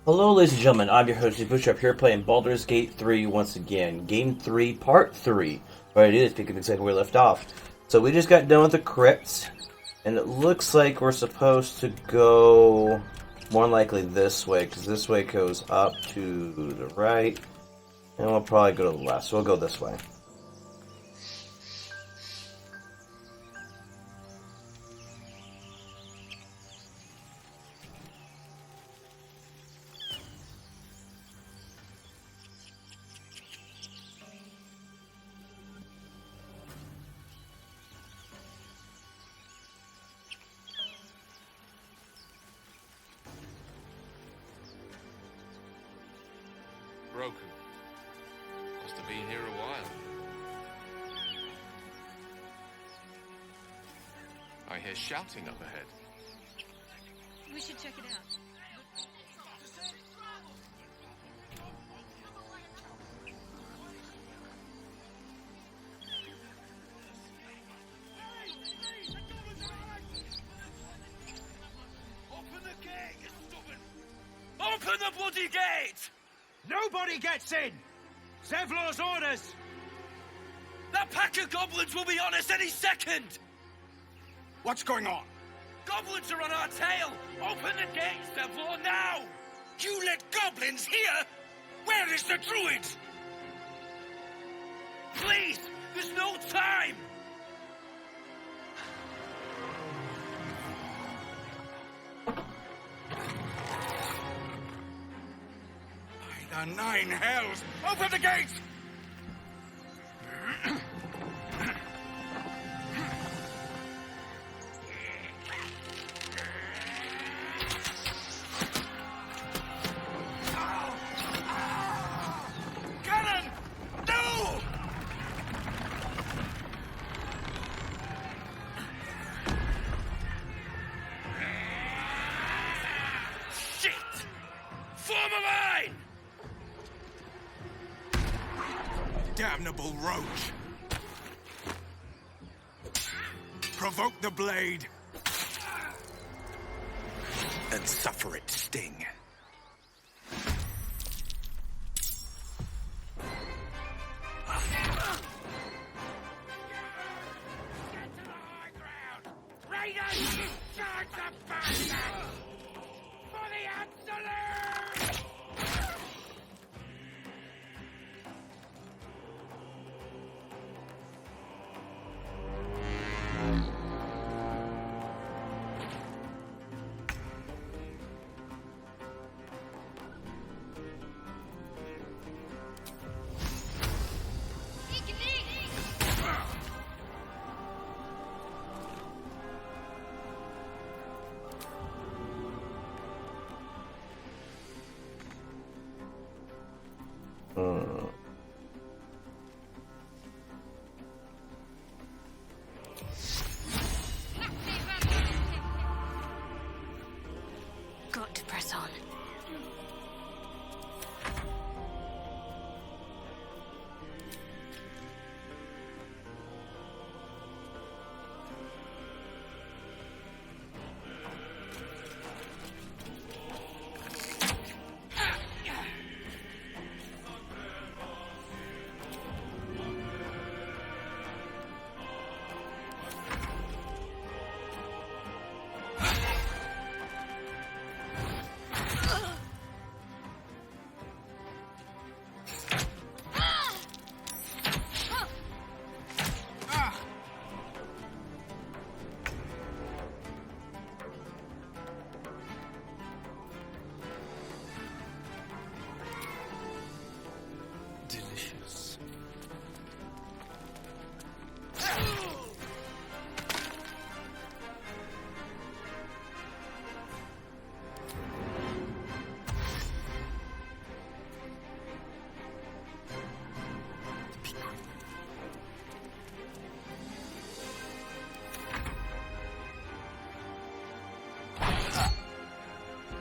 Hello, ladies and gentlemen. I'm your host, BootStrapp, here playing Baldur's Gate 3 once again. Game 3, Part 3. Right, it is, picking exactly where we left off. So we just got done with the crypt, and it looks like we're supposed to go more likely this way, because this way goes up to the right, and we'll probably go to the left, so we'll go this way. Broken. Must have been here a while. I hear shouting up ahead. We should check it out. Open the gate, you stupid! Open the bloody gate! Nobody gets in! Zevlor's orders! That pack of goblins will be on us any second! What's going on? Goblins are on our tail! Open the gate, Zevlor, now! You let goblins here? Where is the druid? Please! There's no time! By the nine hells! Open the gates! Cannon! No! Shit! Form a line! Damnable roach! Provoke the blade! And suffer it sting. Raiders! Charge the bastard! For the Absolute! Got to press on. Delicious.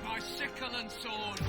My sickle and sword!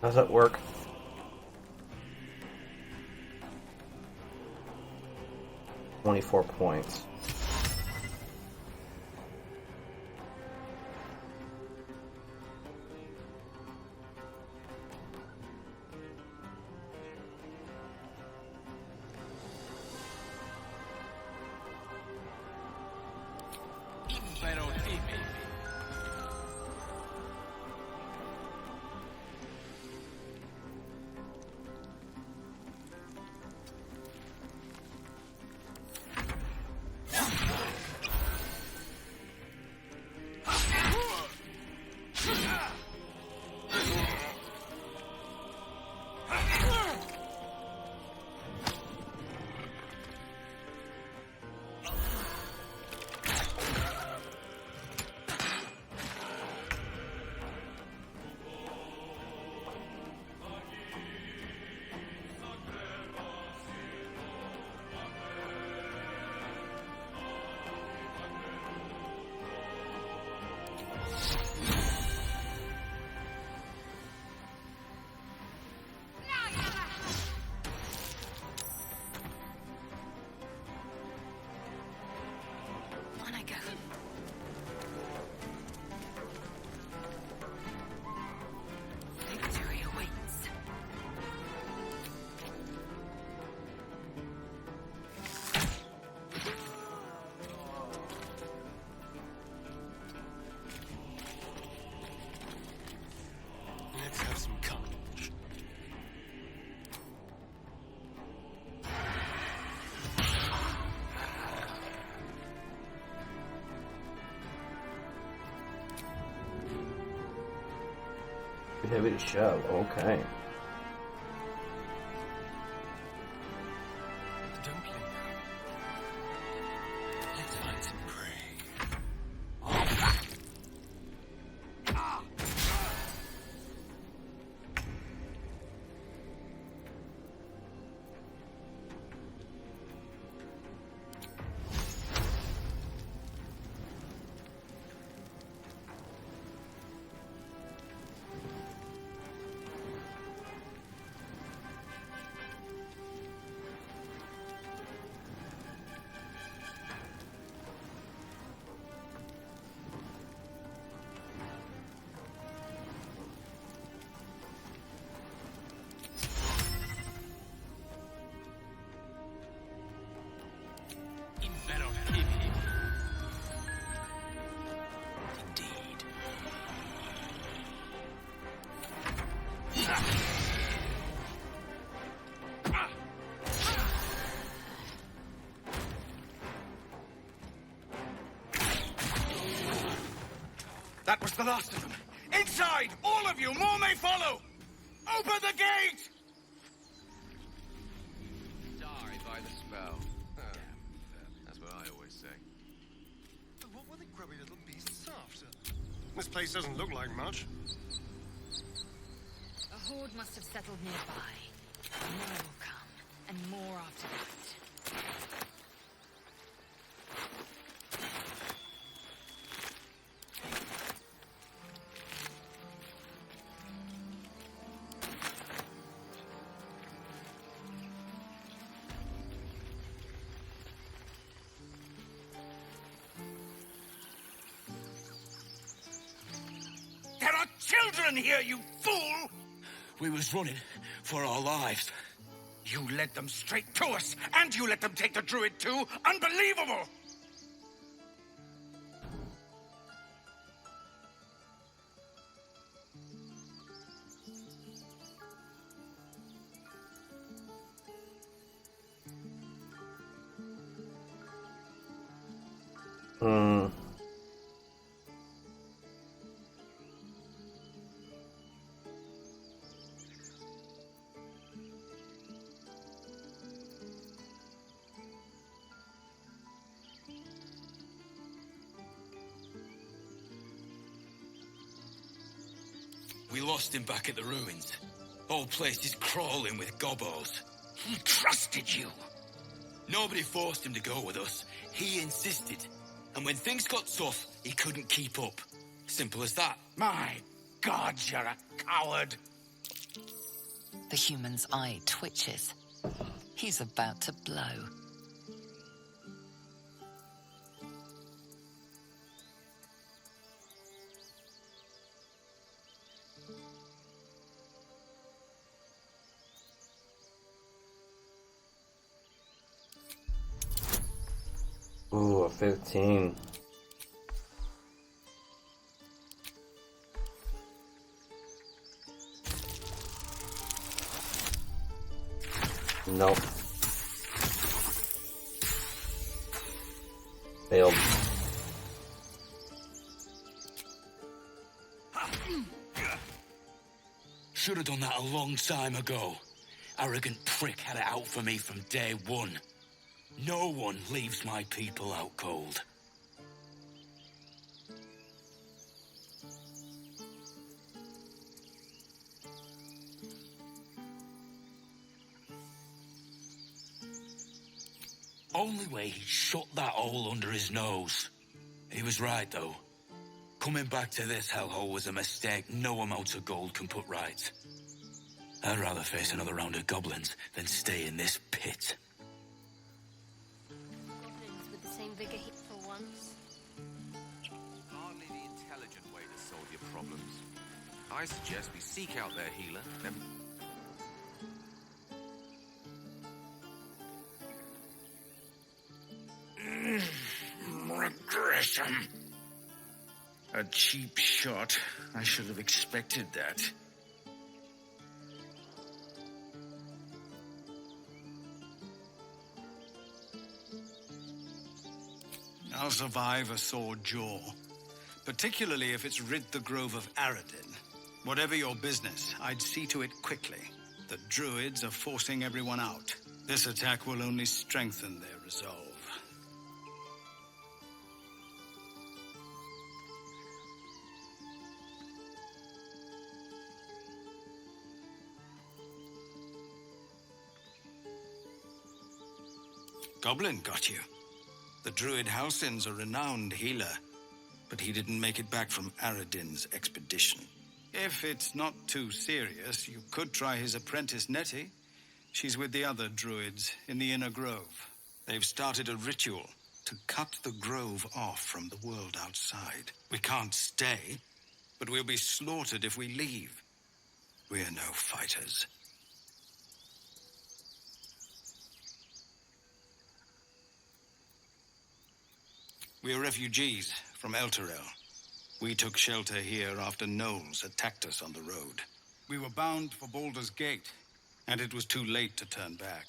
How's that work? $24 points. Pero dime. On I go. Victory awaits. Let's have some carnage. Heavy to shove. Okay. Don't play now. Let's find some prey. Pero dime. Indeed. That was the last of them. Inside! All of you! More may follow! Open the gate! Die by the spell. That's what I always say. What were the grubby little beasts after? This place doesn't look like much. A horde must have settled nearby. More will come, and more after that. There are children here, you fool! We was running for our lives. You led them straight to us, and you let them take the druid too? Unbelievable! Hmm. We lost him back at the ruins. Whole place is crawling with gobos. He trusted you. Nobody forced him to go with us. He insisted. And when things got tough, he couldn't keep up. Simple as that. My God, you're a coward. The human's eye twitches. He's about to blow. Ooh, a 15. Nope. Failed. Should have done that a long time ago. Arrogant prick had it out for me from day one. No one leaves my people out cold. Only way he shut that hole under his nose. He was right, though. Coming back to this hellhole was a mistake no amount of gold can put right. I'd rather face another round of goblins than stay in this pit. Goblins with the same vigor for once. Hardly the intelligent way to solve your problems. I suggest we seek out their healer, then... Regression. A cheap shot. I should have expected that. I'll survive a sore jaw, particularly if it's rid the grove of Aradin. Whatever your business, I'd see to it quickly. The druids are forcing everyone out. This attack will only strengthen their resolve. Goblin got you. The druid Halsin's a renowned healer, but he didn't make it back from Aradin's expedition. If it's not too serious, you could try his apprentice Nettie. She's with the other druids in the inner grove. They've started a ritual to cut the grove off from the world outside. We can't stay, but we'll be slaughtered if we leave. We're no fighters. We're refugees from Elturel. We took shelter here after gnolls attacked us on the road. We were bound for Baldur's Gate, and it was too late to turn back.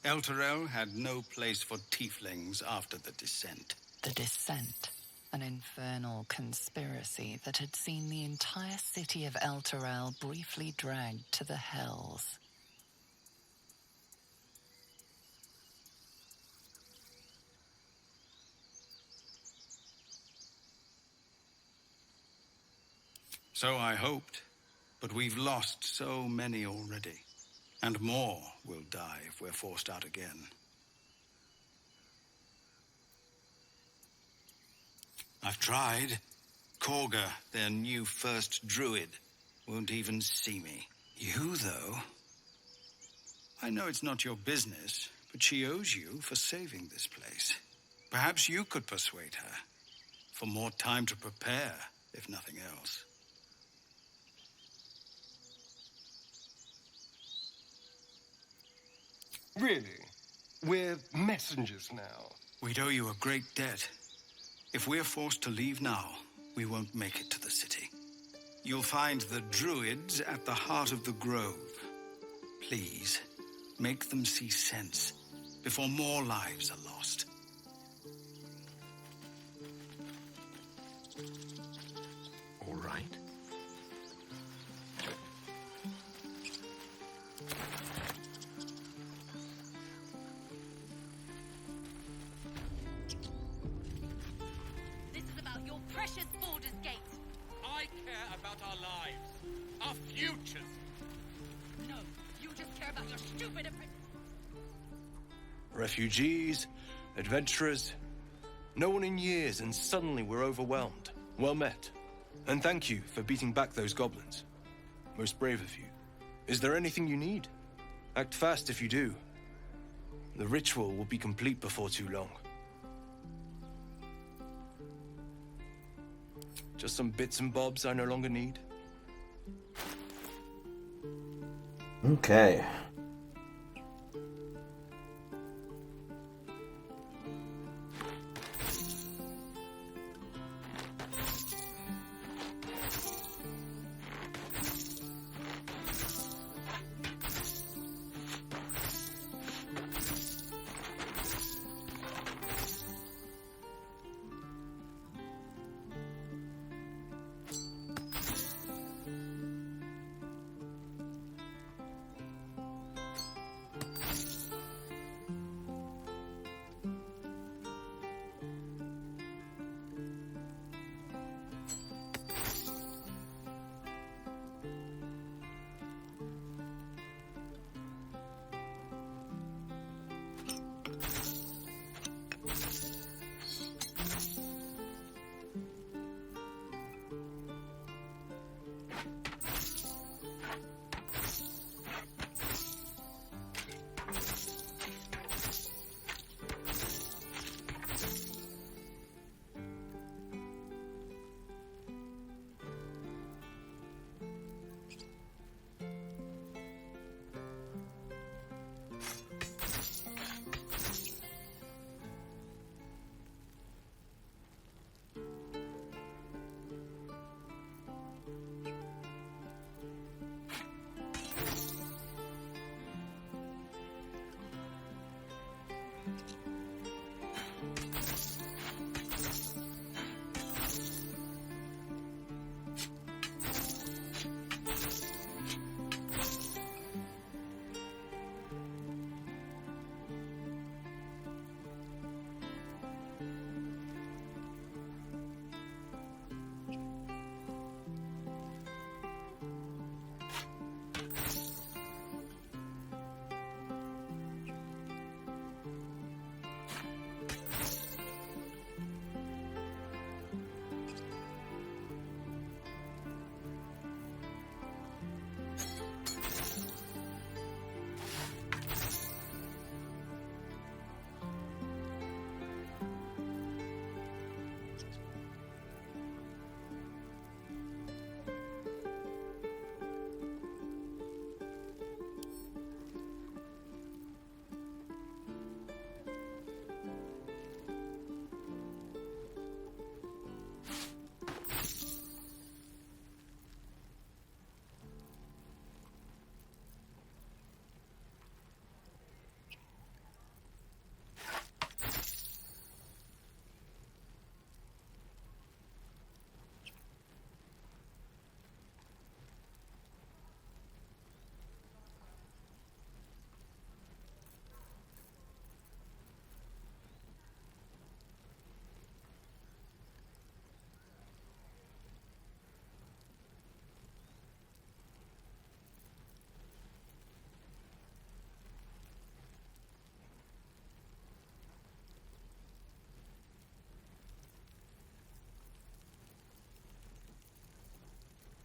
Elturel had no place for tieflings after the descent. The Descent, an infernal conspiracy that had seen the entire city of Elturel briefly dragged to the hells. So I hoped, but we've lost so many already. And more will die if we're forced out again. I've tried. Korga, their new first druid, won't even see me. You, though? I know it's not your business, but she owes you for saving this place. Perhaps you could persuade her. For more time to prepare, if nothing else. Really? We're messengers now. We'd owe you a great debt. If we're forced to leave now, we won't make it to the city. You'll find the druids at the heart of the grove. Please, make them see sense before more lives are lost. All right. This is about your precious Baldur's Gate. I care about our lives, our futures. No, you just care about your stupid apprentice. Refugees, adventurers, no one in years, and suddenly we're overwhelmed. Well met. And thank you for beating back those goblins. Most brave of you. Is there anything you need? Act fast if you do. The ritual will be complete before too long. Just some bits and bobs I no longer need. Okay.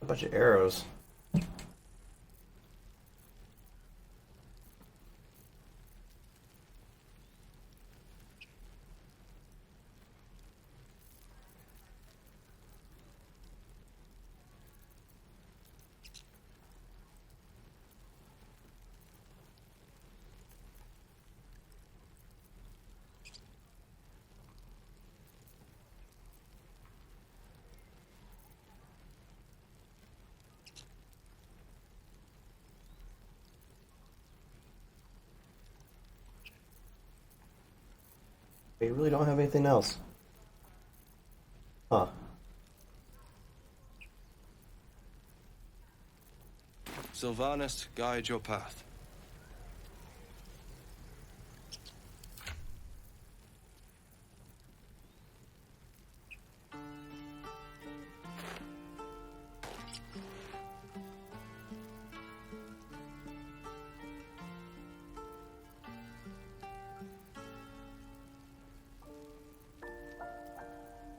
A bunch of arrows. They really don't have anything else. Huh. Sylvanas, guide your path.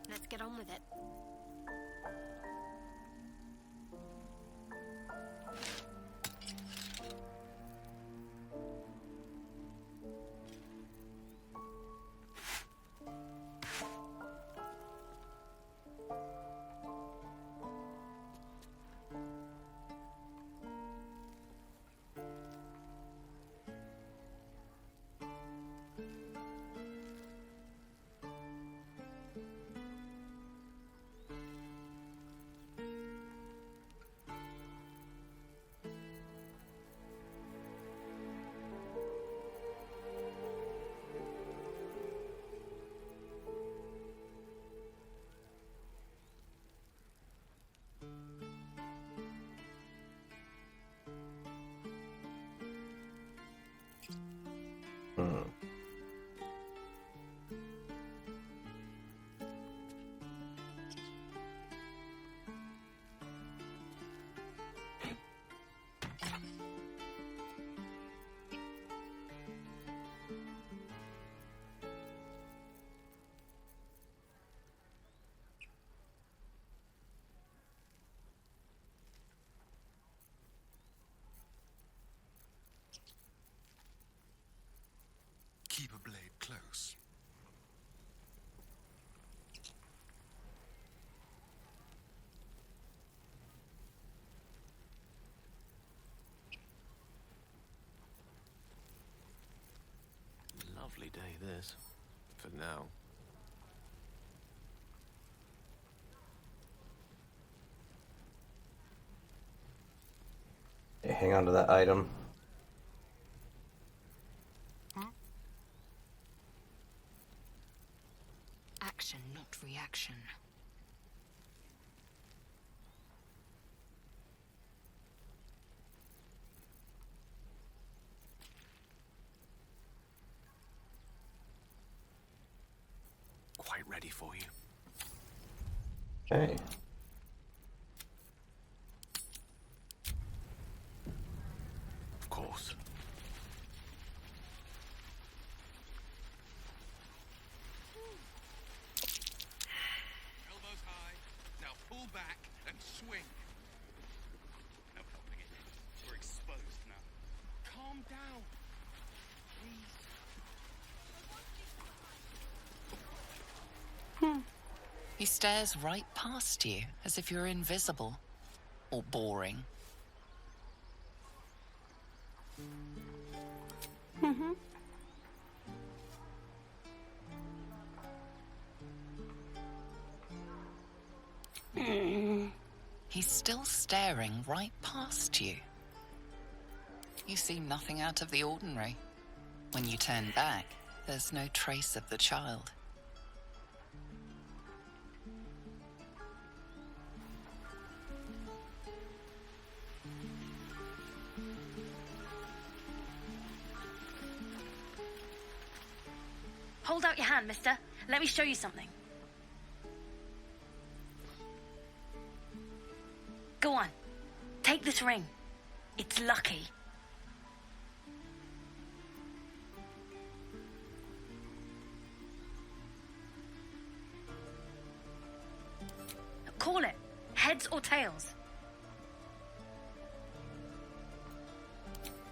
Let's get on with it. this. For now. Okay, hang on to that item. Action, not reaction. Quite ready for you. Okay. Of course. Elbows high. Now pull back and swing. No helping it. We're exposed now. Calm down. Please. He stares right past you, as if you're invisible. Or boring. He's still staring right past you. You see nothing out of the ordinary. When you turn back, there's no trace of the child. Hold out your hand, mister. Let me show you something. Go on. Take this ring. It's lucky. Call it. Heads or tails?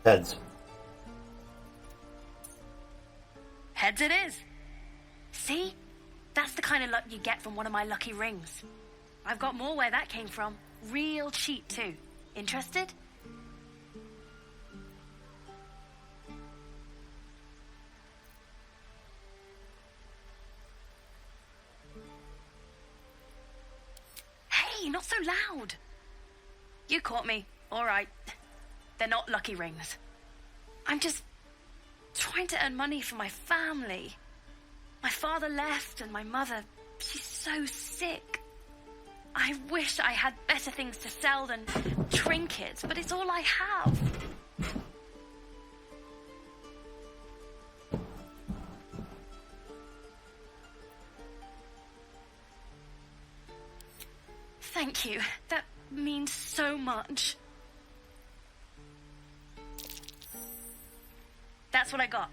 Heads. Heads it is. See? That's the kind of luck you get from one of my lucky rings. I've got more where that came from. Real cheap, too. Interested? Hey, not so loud. You caught me. All right. They're not lucky rings. I'm just trying to earn money for my family. My father left and my mother, she's so sick. I wish I had better things to sell than trinkets, but it's all I have. Thank you. That means so much. That's what I got.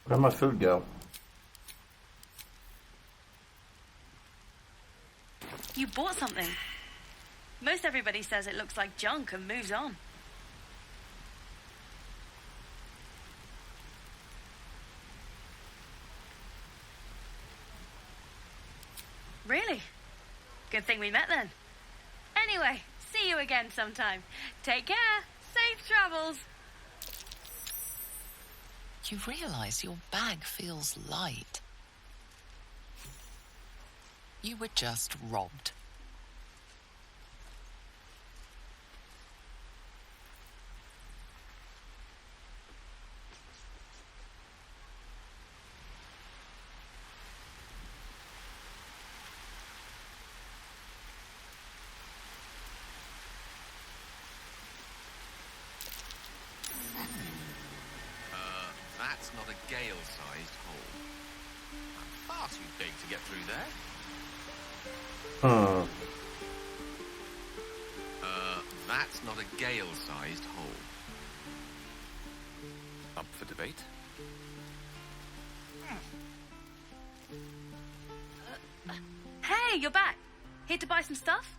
Where'd my food go? You bought something. Most everybody says it looks like junk and moves on. Really? Good thing we met then. Anyway, see you again sometime. Take care. Safe travels. You realize your bag feels light. You were just robbed. That's not a gale-sized hole. Far too big to get through there. That's not a gale-sized hole. Up for debate? Hey, you're back. Here to buy some stuff?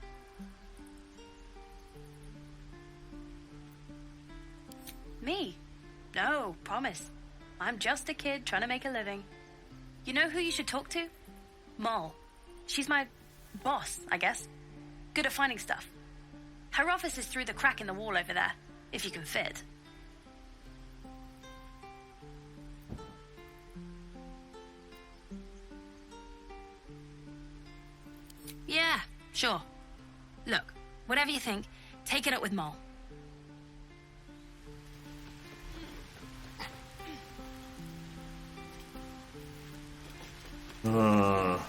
Me? No, promise. I'm just a kid trying to make a living. You know who you should talk to? Moll. She's my boss, I guess. Good at finding stuff. Her office is through the crack in the wall over there, if you can fit. Yeah, sure. Look, whatever you think, take it up with Moll. I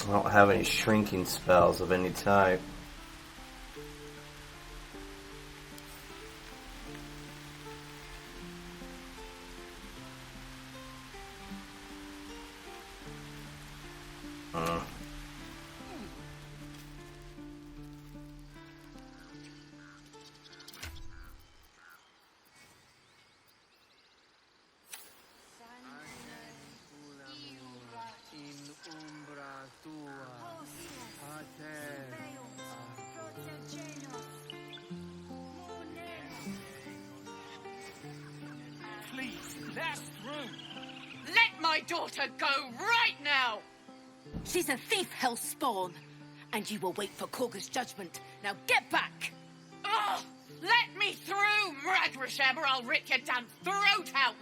don't have any shrinking spells of any type. Please, let us through. Let my daughter go right now. She's a thief, hellspawn. And you will wait for Korga's judgment. Now get back! Oh, let me through, Mradrasham, or I'll rip your damn throat out.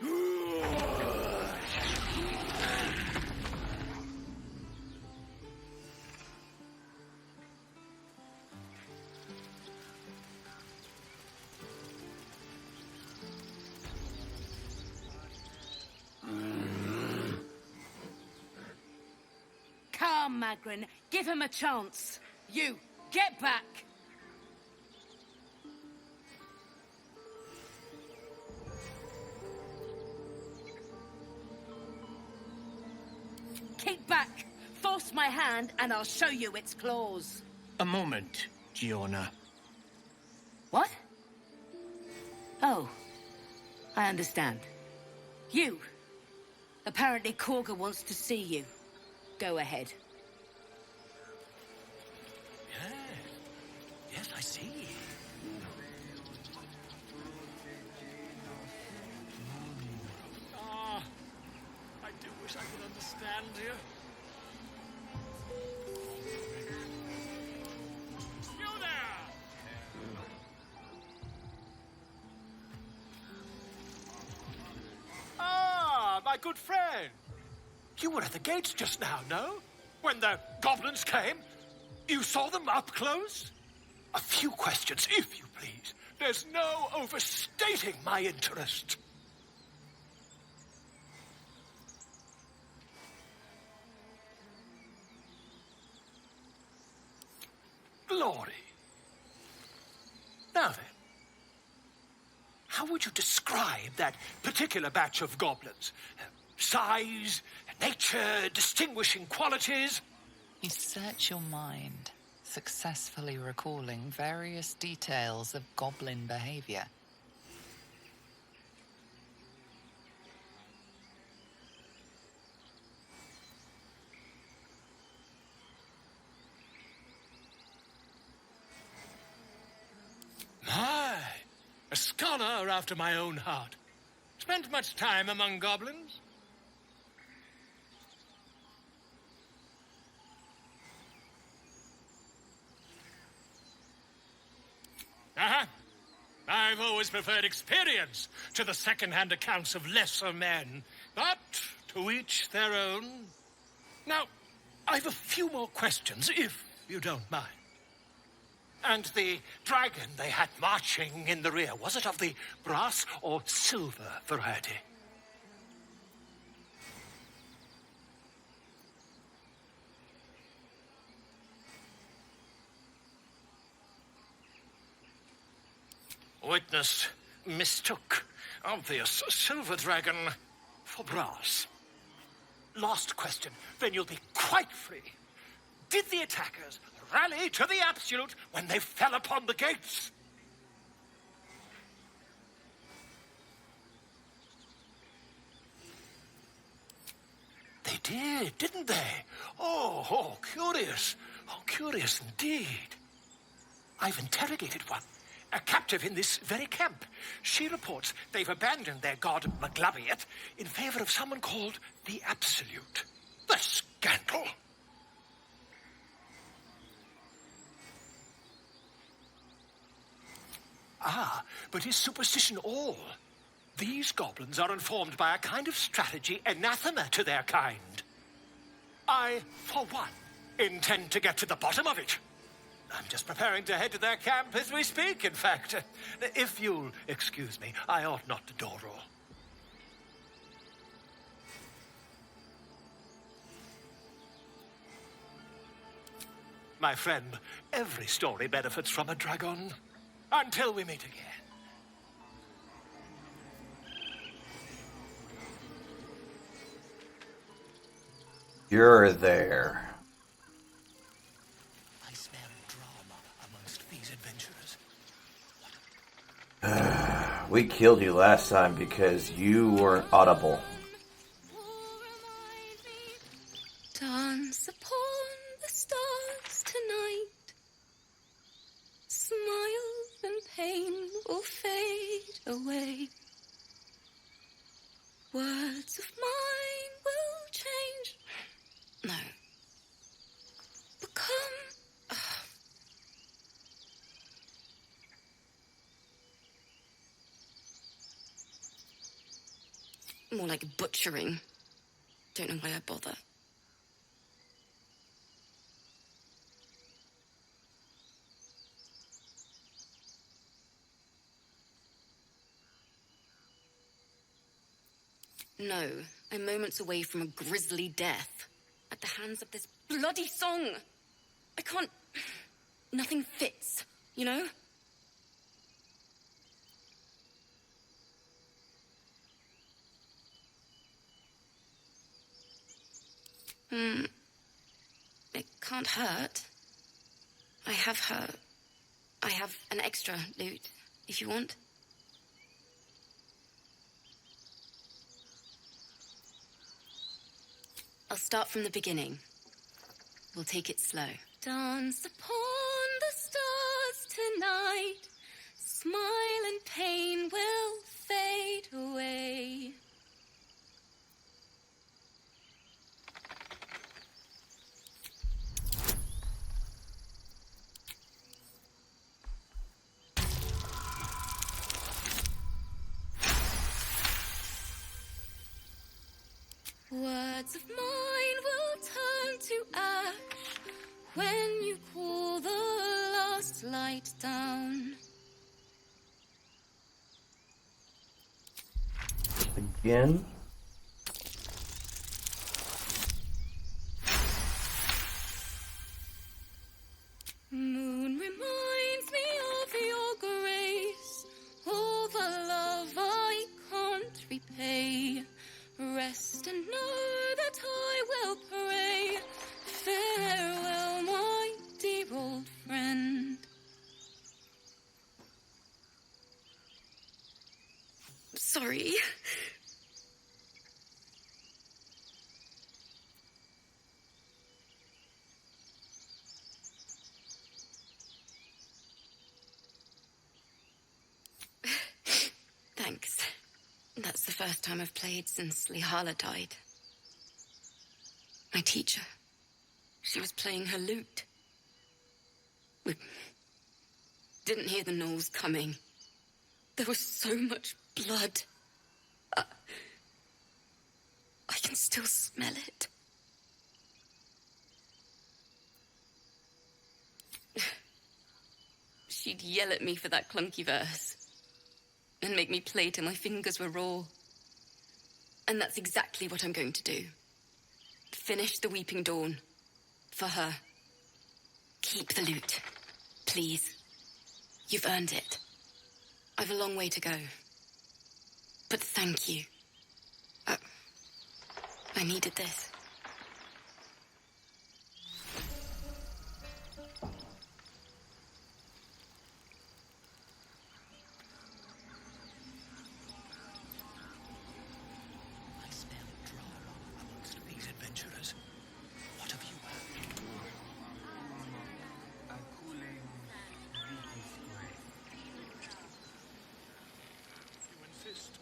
Come, Magrin. Give him a chance. You, get back! Kick back! Force my hand and I'll show you its claws. A moment, Giona. What? Oh, I understand. You. Apparently Korga wants to see you. Go ahead. Yes, I see. Ah, I do wish I could understand you. You there! Ah, my good friend. You were at the gates just now, no? When the goblins came? You saw them up close? A few questions, if you please. There's no overstating my interest. Glory. Now then, how would you describe that particular batch of goblins? Size, nature, distinguishing qualities? You search your mind, successfully recalling various details of goblin behavior. scholar after my own heart. Spent much time among goblins? Uh-huh. I've always preferred experience to the second-hand accounts of lesser men. But to each their own. Now, I've a few more questions, if you don't mind. And the dragon they had marching in the rear, was it of the brass or silver variety? Witness mistook obvious silver dragon for brass. Last question, then you'll be quite free. Did the attackers rally to the absolute when they fell upon the gates? They did, didn't they? Oh, curious. Oh, curious indeed. I've interrogated one, a captive in this very camp. She reports they've abandoned their god Maglabiet in favor of someone called the Absolute. The scandal! Ah, but is superstition all? These goblins are informed by a kind of strategy anathema to their kind. I, for one, intend to get to the bottom of it. I'm just preparing to head to their camp as we speak, in fact. If you'll excuse me, I ought not to door roll. My friend, every story benefits from a dragon. Until we meet again. You're there. I smell drama amongst these adventurers. We killed you last time because you weren't audible. Dance upon the stars tonight. Smile and pain will fade away. Words of mine will change. No. Become... More like butchering. Don't know why I bother. No, I'm moments away from a grisly death. At the hands of this bloody song. I can't... Nothing fits, you know? It can't hurt. I have an extra loot, if you want. I'll start from the beginning. We'll take it slow. Dance upon the stars tonight. Smile and pain will fade away. Words of mine will turn to ash when you cool the last light down. Again? Moon reminds me of your grace, all the love I can't repay. Rest and know that I will pray. Farewell, my dear old friend. Sorry. That's the first time I've played since Lihala died. My teacher. She was playing her lute. We didn't hear the gnolls coming. There was so much blood. I can still smell it. She'd yell at me for that clunky verse and make me play till my fingers were raw. And that's exactly what I'm going to do. Finish the Weeping Dawn. For her. Keep the lute. Please. You've earned it. I've a long way to go. But thank you. I needed this. I smell drama amongst these adventurers. What have you heard? You insist.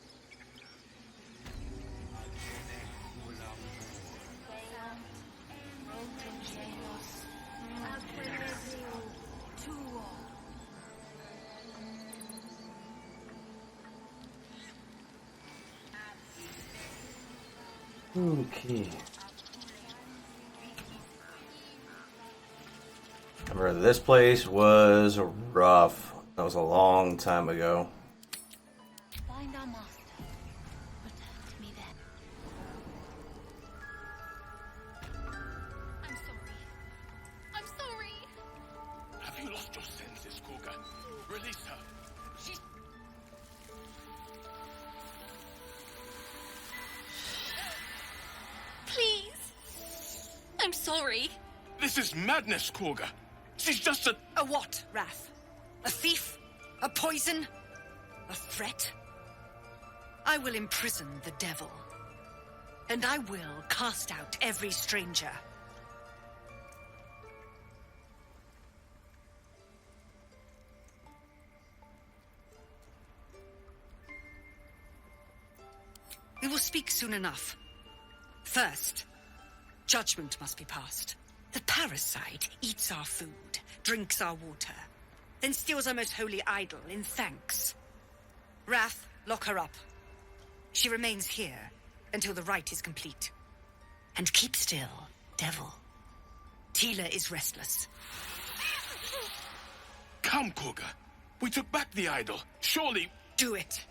Okay. Remember, this place was rough. That was a long time ago. Find our master. Return to me then. I'm sorry. I'm sorry. Have you lost your senses, Kurga? Release her. She's... Please. I'm sorry. This is madness, Kurga. She's just a... A what, Wrath? A thief? A poison? A threat? I will imprison the devil. And I will cast out every stranger. We will speak soon enough. First, judgment must be passed. The parasite eats our food, drinks our water, then steals our most holy idol in thanks. Wrath, lock her up. She remains here until the rite is complete. And keep still, devil. Tila is restless. Come, Kurga. We took back the idol. Surely... Do it.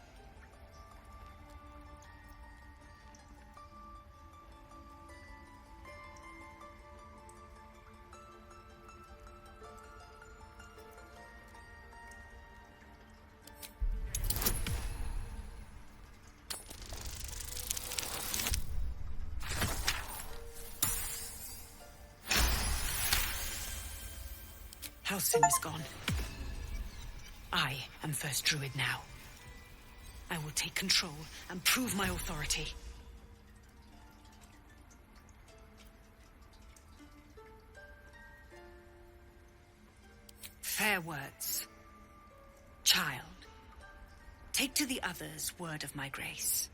Halsin is gone. I am first druid now. I will take control and prove my authority. Fair words. Child, take to the others word of my grace.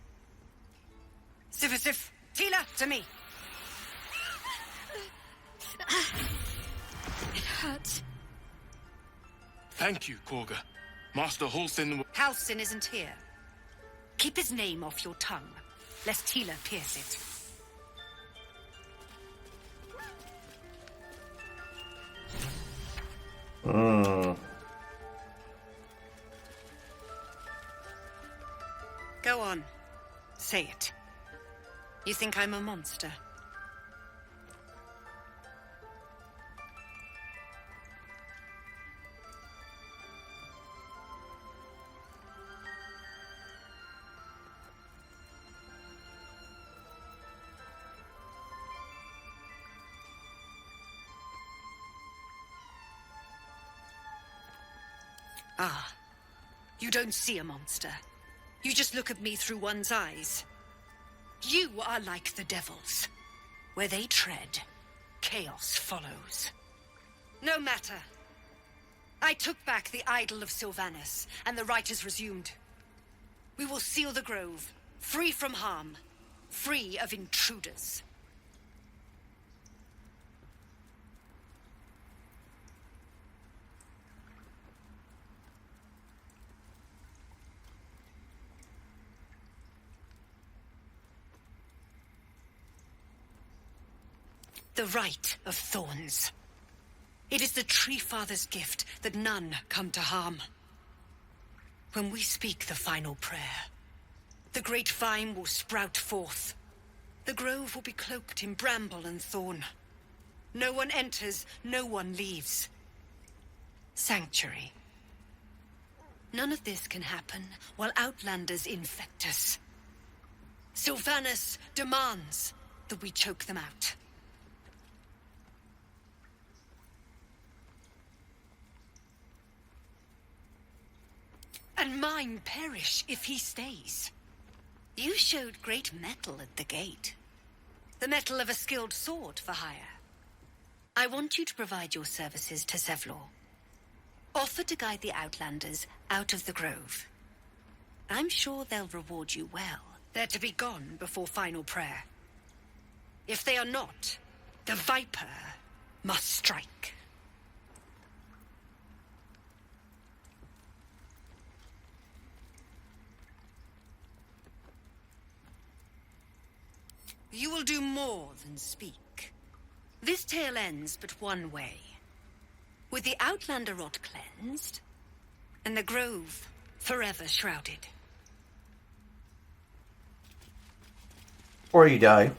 Sif, Tila, to me! It hurts. Thank you, Kurga. Master Halsin... Halsin isn't here. Keep his name off your tongue, lest Tila pierce it. Go on. Say it. You think I'm a monster? Ah, you don't see a monster. You just look at me through one's eyes. You are like the devils. Where they tread, chaos follows. No matter. I took back the idol of Sylvanus, and the rite is resumed. We will seal the grove, Free from harm. Free of intruders. The right of thorns. It is the Tree Father's gift that none come to harm. When we speak the final prayer, the great vine will sprout forth. The grove will be cloaked in bramble and thorn. No one enters, no one leaves. Sanctuary. None of this can happen while Outlanders infect us. Sylvanas demands that we choke them out. And mine perish if he stays. You showed great mettle at the gate. The mettle of a skilled sword for hire. I want you to provide your services to Sevlor. Offer to guide the Outlanders out of the grove. I'm sure they'll reward you well. They're to be gone before final prayer. If they are not, the Viper must strike. You will do more than speak. This tale ends but one way. With the Outlander rot cleansed, and the grove forever shrouded. Or you die.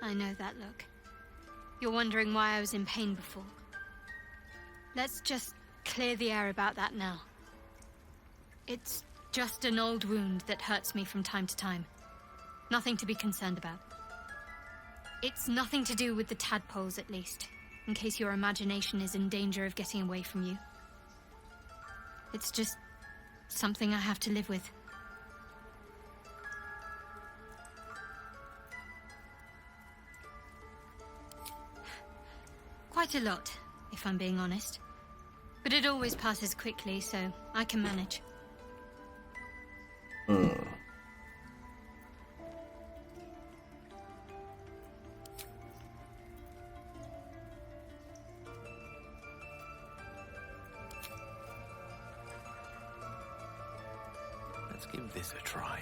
I know that look. You're wondering why I was in pain before. Let's just clear the air about that now. It's just an old wound that hurts me from time to time. Nothing to be concerned about. It's nothing to do with the tadpoles, at least, in case your imagination is in danger of getting away from you. It's just something I have to live with. Quite a lot, if I'm being honest. But it always passes quickly, so I can manage. Let's give this a try.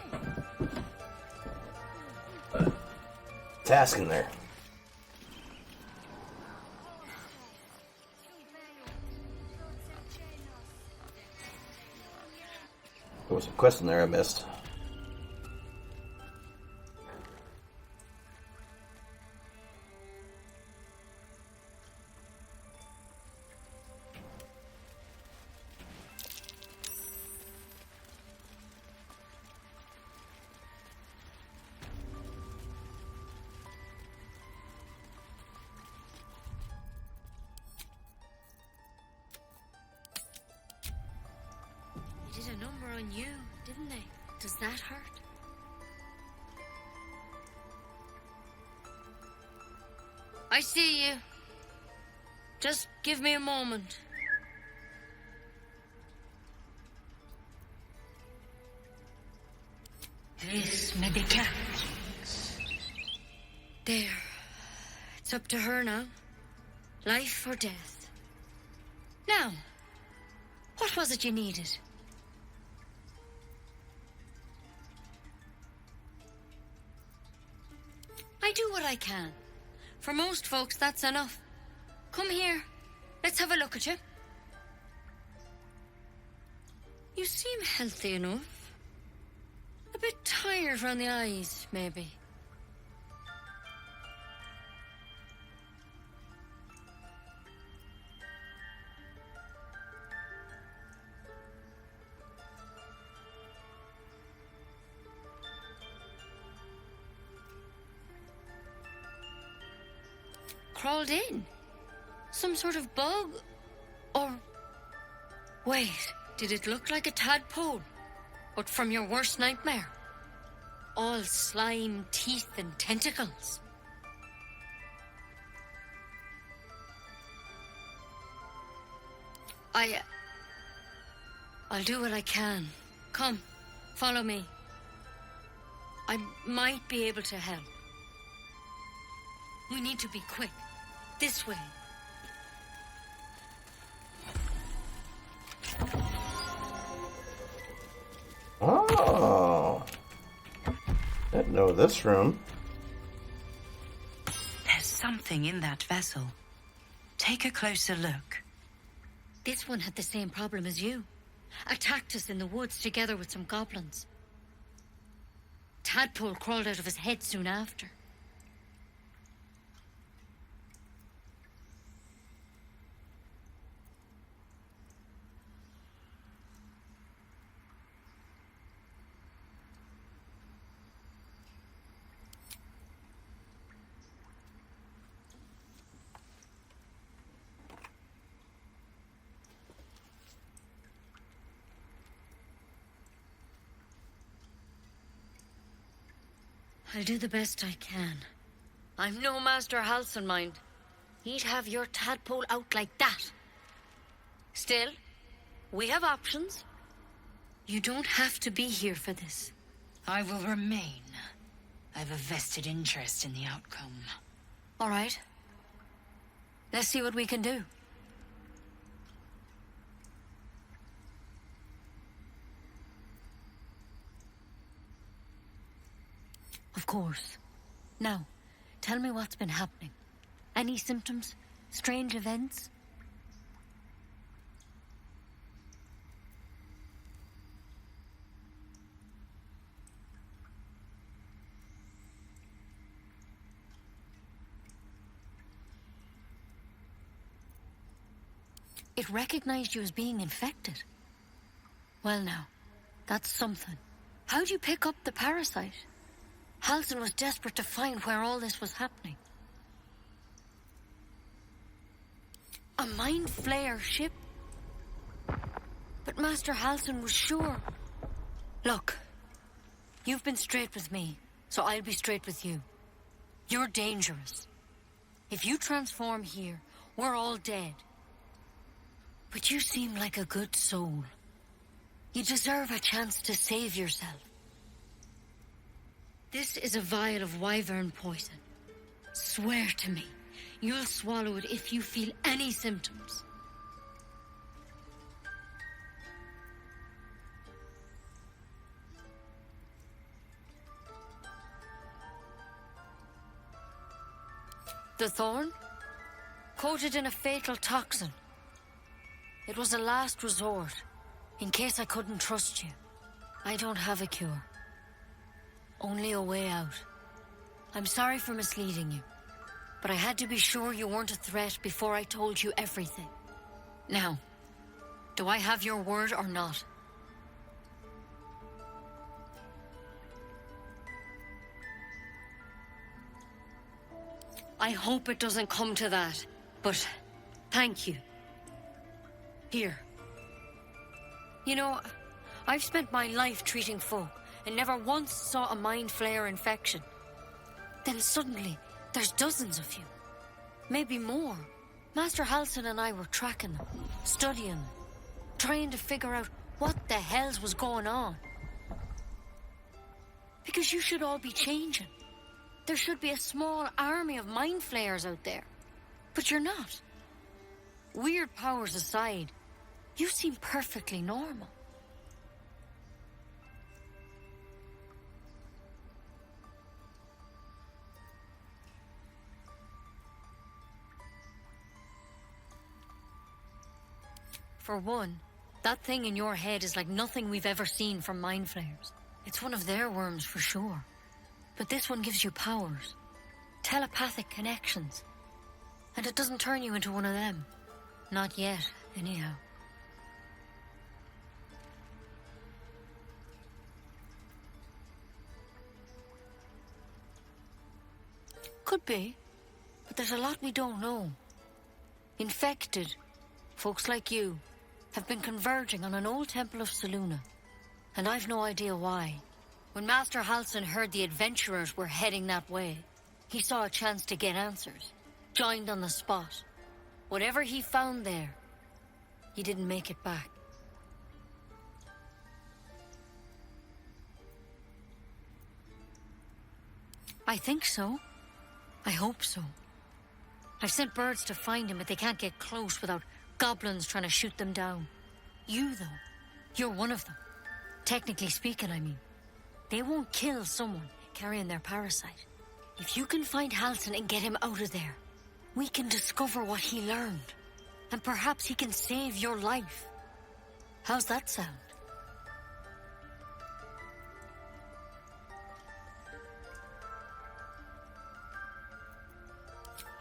Task in there. There was a quest in there I missed. They did a number on you, didn't they? Does that hurt? I see you. Just give me a moment. This may be Captain's. There. It's up to her now. Life or death. Now, what was it you needed? I do what I can. For most folks, that's enough. Come here. Let's have a look at you. You seem healthy enough. A bit tired around the eyes, maybe. Crawled in? Some sort of bug? Or Wait, did it look like a tadpole? But from your worst nightmare? All slime, teeth, and tentacles. I'll do what I can. Come, follow me. I might be able to help. We need to be quick. This way. Oh. Didn't know this room. There's something in that vessel. Take a closer look. This one had the same problem as you. Attacked us in the woods together with some goblins. Tadpole crawled out of his head soon after. I'll do the best I can. I'm no Master Halcyon, mind. He'd have your tadpole out like that. Still, we have options. You don't have to be here for this. I will remain. I have a vested interest in the outcome. All right. Let's see what we can do. Of course. Now, tell me what's been happening. Any symptoms? Strange events? It recognized you as being infected. Well now, that's something. How'd you pick up the parasite? Halcyon was desperate to find where all this was happening. A mind flayer ship? But Master Halcyon was sure. Look, you've been straight with me, so I'll be straight with you. You're dangerous. If you transform here, we're all dead. But you seem like a good soul. You deserve a chance to save yourself. This is a vial of wyvern poison. Swear to me, you'll swallow it if you feel any symptoms. The thorn? Coated in a fatal toxin. It was a last resort, in case I couldn't trust you. I don't have a cure. Only a way out. I'm sorry for misleading you, but I had to be sure you weren't a threat before I told you everything. Now, do I have your word or not? I hope it doesn't come to that, but thank you. Here. You know, I've spent my life treating folk and never once saw a mind flayer infection. Then suddenly, there's dozens of you. Maybe more. Master Halcyon and I were tracking them, studying them, trying to figure out what the hells was going on. Because you should all be changing. There should be a small army of mind flayers out there. But you're not. Weird powers aside, you seem perfectly normal. For one, that thing in your head is like nothing we've ever seen from mind flayers. It's one of their worms for sure. But this one gives you powers. Telepathic connections. And it doesn't turn you into one of them. Not yet, anyhow. Could be. But there's a lot we don't know. Infected. Folks like you. have been converging on an old temple of Selûne, and I've no idea why. When Master Halsin heard the adventurers were heading that way, he saw a chance to get answers, joined on the spot. Whatever he found there, he didn't make it back. I think so. I hope so. I've sent birds to find him, but they can't get close without goblins trying to shoot them down. You, though, you're one of them. Technically speaking, I mean. They won't kill someone carrying their parasite. If you can find Halsin and get him out of there, we can discover what he learned. And perhaps he can save your life. How's that sound?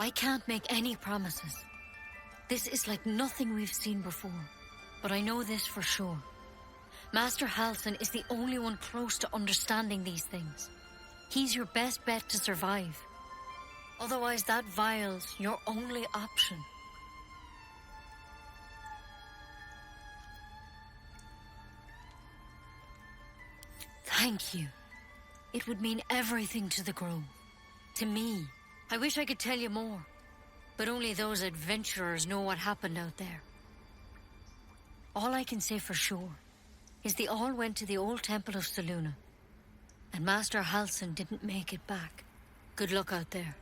I can't make any promises. This is like nothing we've seen before. But I know this for sure. Master Halsin is the only one close to understanding these things. He's your best bet to survive. Otherwise, that vial's your only option. Thank you. It would mean everything to the Grove. To me. I wish I could tell you more. But only those adventurers know what happened out there. All I can say for sure is they all went to the old temple of Selûne. And Master Halsin didn't make it back. Good luck out there.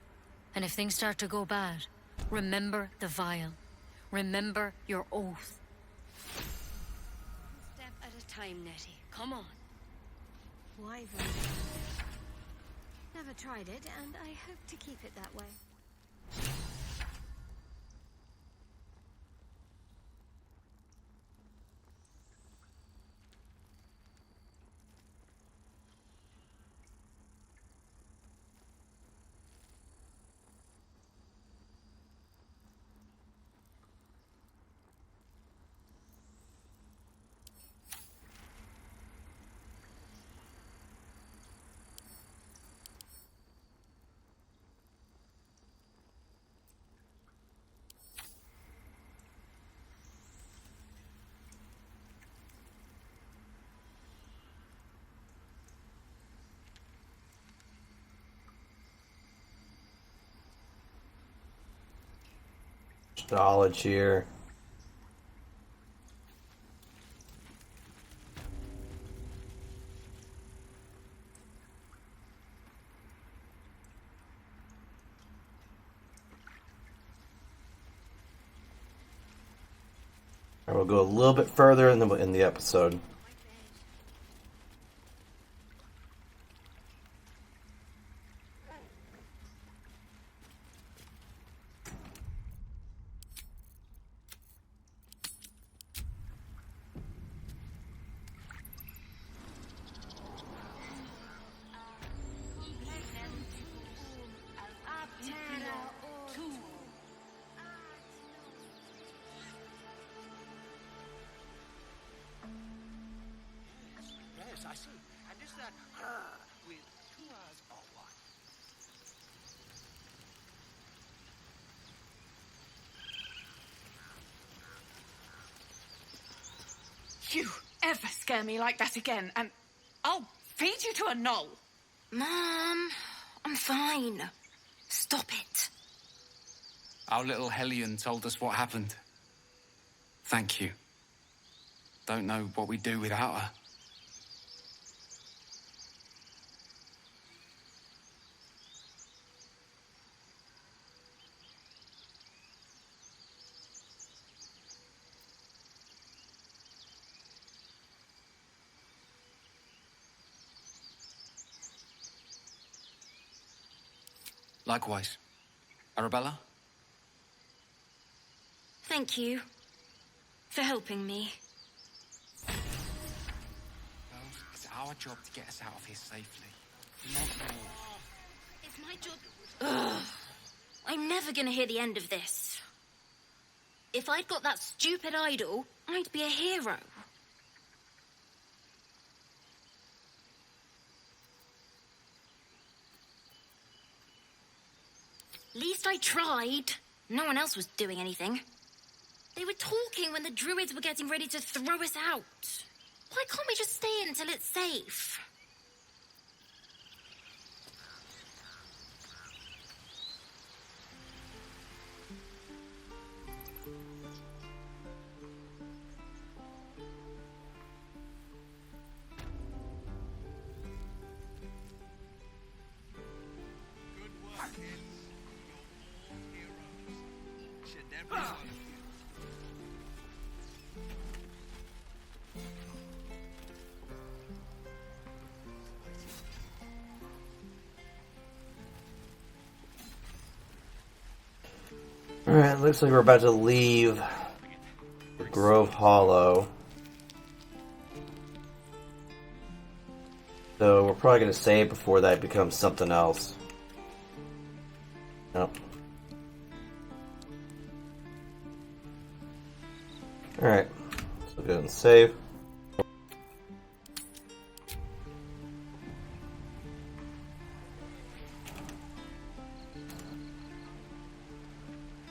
And if things start to go bad, remember the vial. Remember your oath. Step at a time, Nettie. Come on. Wyvern. Never tried it, and I hope to keep it that way. Knowledge here. And we'll go a little bit further in the episode. Yes, I see. And is that her with two eyes or what? You ever scare me like that again, and I'll feed you to a knoll. Mom, I'm fine. Stop it. Our little Hellion told us what happened. Thank you. Don't know what we'd do without her. Likewise. Arabella? Thank you for helping me. Well, it's our job to get us out of here safely. Not more. It's my job. Ugh. I'm never gonna hear the end of this. If I'd got that stupid idol, I'd be a hero. At least I tried. No one else was doing anything. They were talking when the druids were getting ready to throw us out. Why can't we just stay in until it's safe? Alright, looks like we're about to leave Grove Hollow. So we're probably going to save before that becomes something else. Nope. Alright, so go and save.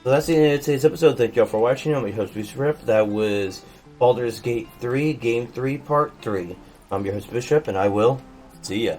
So that's the end of today's episode. Thank y'all for watching. I'm your host, BootStrapp. That was Baldur's Gate 3, Game 3, Part 3. I'm your host, BootStrapp, and I will see ya.